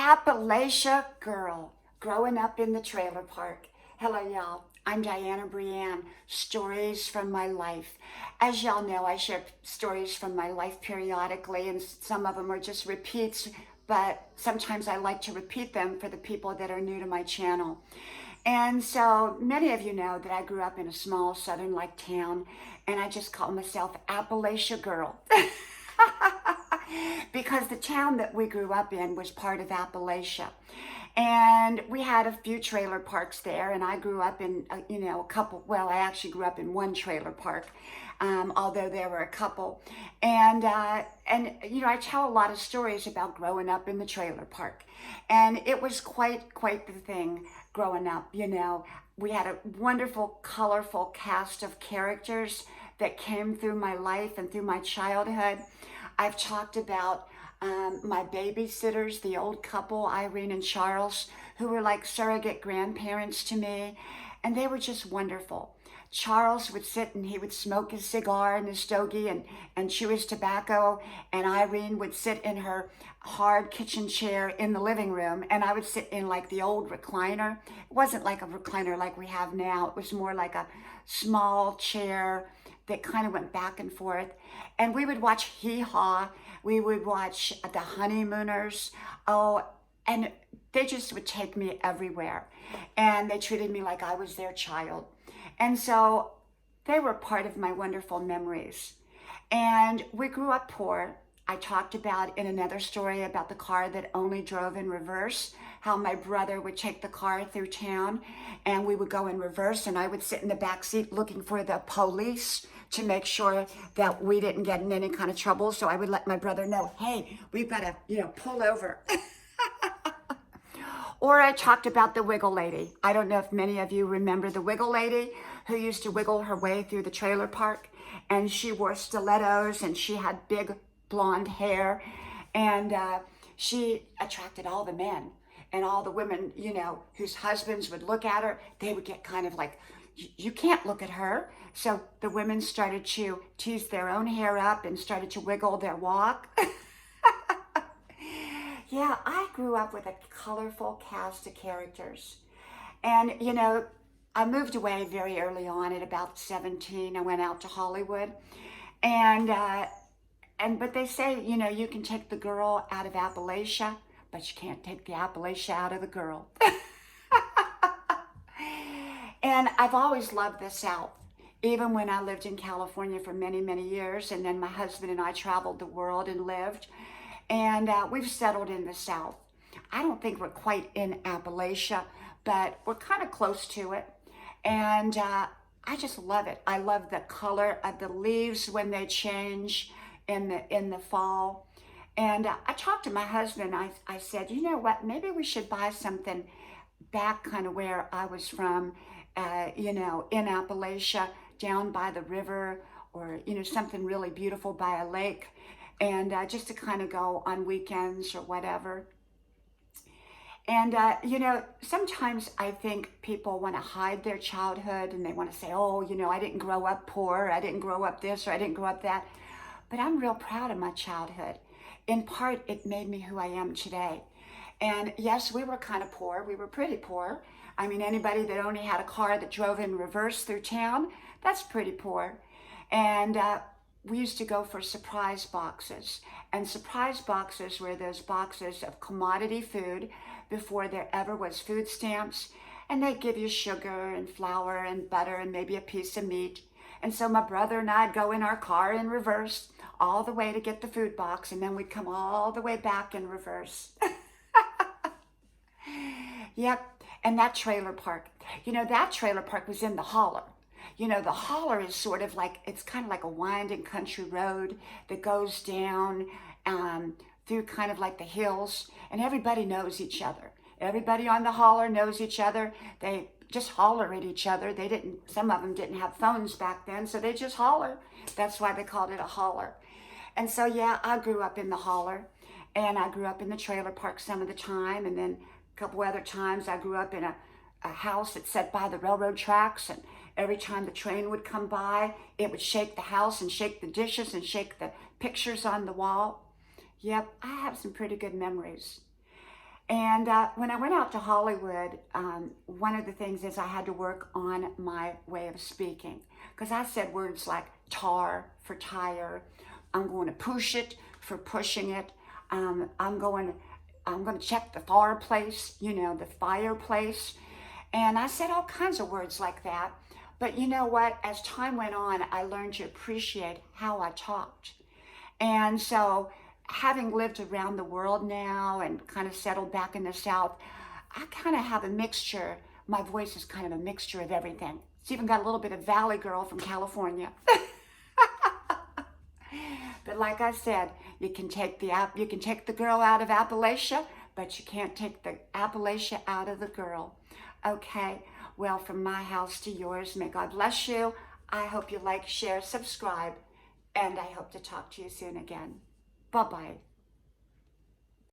Appalachia Girl, growing up in the trailer park. Hello, y'all. I'm Diana Brienne, stories from my life. As y'all know, I share stories from my life periodically, and some of them are just repeats, but sometimes I like to repeat them for the people that are new to my channel. And so many of you know that I grew up in a small southern-like town, and I just call myself Appalachia Girl. Because the town that we grew up in was part of Appalachia. And we had a few trailer parks there, and I grew up in, a couple, well, I actually grew up in one trailer park, although there were a couple. I tell a lot of stories about growing up in the trailer park. And it was quite the thing growing up, We had a wonderful, colorful cast of characters that came through my life and through my childhood. I've talked about my babysitters, the old couple, Irene and Charles, who were like surrogate grandparents to me, and they were just wonderful. Charles would sit and he would smoke his cigar and his stogie and chew his tobacco, and Irene would sit in her hard kitchen chair in the living room, and I would sit in like the old recliner. It wasn't like a recliner like we have now. It was more like a small chair that kind of went back and forth. And we would watch Hee Haw. We would watch The Honeymooners. Oh, and they just would take me everywhere. And they treated me like I was their child. And so they were part of my wonderful memories. And we grew up poor. I talked about in another story about the car that only drove in reverse, how my brother would take the car through town and we would go in reverse, and I would sit in the back seat looking for the police to make sure that we didn't get in any kind of trouble. So I would let my brother know, hey, we've got to, pull over. Or I talked about the Wiggle Lady. I don't know if many of you remember the Wiggle Lady who used to wiggle her way through the trailer park, and she wore stilettos and she had big blonde hair, and she attracted all the men and all the women, whose husbands would look at her. They would get kind of like, you can't look at her. So the women started to tease their own hair up and started to wiggle their walk. Yeah, I grew up with a colorful cast of characters. And, I moved away very early on at about 17. I went out to Hollywood. But they say, you can take the girl out of Appalachia, but you can't take the Appalachia out of the girl. And I've always loved the South, even when I lived in California for many, many years. And then my husband and I traveled the world and lived. And we've settled in the South. I don't think we're quite in Appalachia, but we're kind of close to it. And I just love it. I love the color of the leaves when they change in the fall. And I talked to my husband. I said, you know what, maybe we should buy something back kind of where I was from, in Appalachia, down by the river, or, something really beautiful by a lake, and just to kind of go on weekends or whatever. And, sometimes I think people want to hide their childhood, and they want to say, oh, I didn't grow up poor, I didn't grow up this, or I didn't grow up that. But I'm real proud of my childhood. In part, it made me who I am today. And yes, we were kind of poor. We were pretty poor. I mean, anybody that only had a car that drove in reverse through town, that's pretty poor. And we used to go for surprise boxes. And surprise boxes were those boxes of commodity food before there ever was food stamps. And they'd give you sugar and flour and butter and maybe a piece of meat. And so my brother and I'd go in our car in reverse all the way to get the food box, and then we'd come all the way back in reverse. Yep, and that trailer park, that trailer park was in the holler. The holler is sort of like, it's kind of like a winding country road that goes down through kind of like the hills, and everybody knows each other. Everybody on the holler knows each other. They just holler at each other. Some of them didn't have phones back then, so they just holler. That's why they called it a holler. And so, yeah, I grew up in the holler, and I grew up in the trailer park some of the time, and then a couple other times I grew up in a house that sat by the railroad tracks, and every time the train would come by, it would shake the house and shake the dishes and shake the pictures on the wall. Yep, I have some pretty good memories. And when I went out to Hollywood, one of the things is I had to work on my way of speaking, because I said words like tar for tire. I'm going to push it for pushing it. I'm going to check the fireplace, the fireplace. And I said all kinds of words like that. But you know what? As time went on, I learned to appreciate how I talked. And so, having lived around the world now and kind of settled back in the South, I kind of have a mixture. My voice is kind of a mixture of everything. It's even got a little bit of Valley Girl from California. But like I said, you can take the girl out of Appalachia, but you can't take the Appalachia out of the girl. Okay, well, from my house to yours, may God bless you. I hope you like, share, subscribe, and I hope to talk to you soon again. Bye-bye.